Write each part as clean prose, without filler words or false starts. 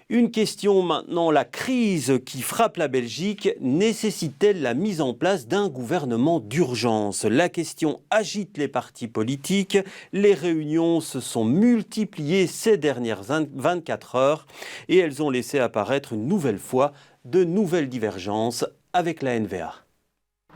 Une question maintenant, la crise qui frappe la Belgique nécessite-t-elle la mise en place d'un gouvernement d'urgence? La question agite les partis politiques. Les réunions se sont multipliées ces dernières 24 heures et elles ont laissé apparaître une nouvelle fois de nouvelles divergences avec la NVA.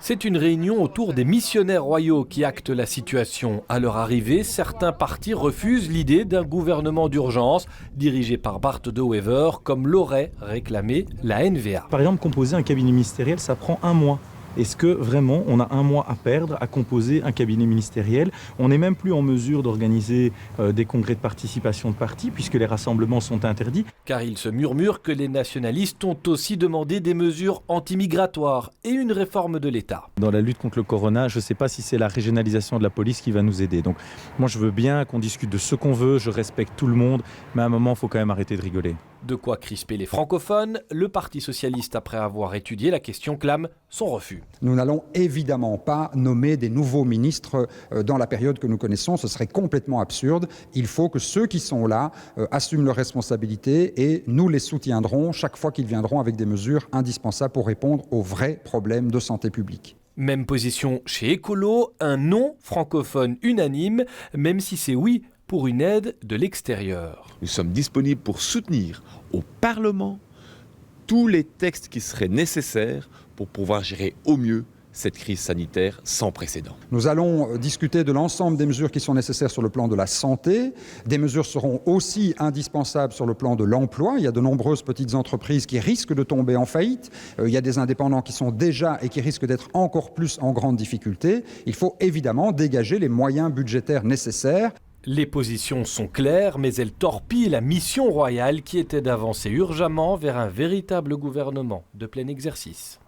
C'est une réunion autour des missionnaires royaux qui actent la situation. À leur arrivée, certains partis refusent l'idée d'un gouvernement d'urgence dirigé par Bart De Wever, comme l'aurait réclamé la NVA. Par exemple, composer un cabinet ministériel, ça prend 1 mois. Est-ce que vraiment on a 1 mois à perdre à composer un cabinet ministériel? On n'est même plus en mesure d'organiser des congrès de participation de partis puisque les rassemblements sont interdits. Car il se murmure que les nationalistes ont aussi demandé des mesures anti-migratoires et une réforme de l'État. Dans la lutte contre le corona, je ne sais pas si c'est la régionalisation de la police qui va nous aider. Donc moi je veux bien qu'on discute de ce qu'on veut, je respecte tout le monde, mais à un moment il faut quand même arrêter de rigoler. De quoi crisper les francophones, le Parti socialiste, après avoir étudié la question, clame son refus. Nous n'allons évidemment pas nommer des nouveaux ministres dans la période que nous connaissons, ce serait complètement absurde. Il faut que ceux qui sont là assument leurs responsabilités et nous les soutiendrons chaque fois qu'ils viendront avec des mesures indispensables pour répondre aux vrais problèmes de santé publique. Même position chez Écolo, un non francophone unanime, même si c'est oui pour une aide de l'extérieur. Nous sommes disponibles pour soutenir au Parlement tous les textes qui seraient nécessaires pour pouvoir gérer au mieux cette crise sanitaire sans précédent. Nous allons discuter de l'ensemble des mesures qui sont nécessaires sur le plan de la santé. Des mesures seront aussi indispensables sur le plan de l'emploi. Il y a de nombreuses petites entreprises qui risquent de tomber en faillite. Il y a des indépendants qui sont déjà et qui risquent d'être encore plus en grande difficulté. Il faut évidemment dégager les moyens budgétaires nécessaires. Les positions sont claires, mais elles torpillent la mission royale qui était d'avancer urgemment vers un véritable gouvernement de plein exercice.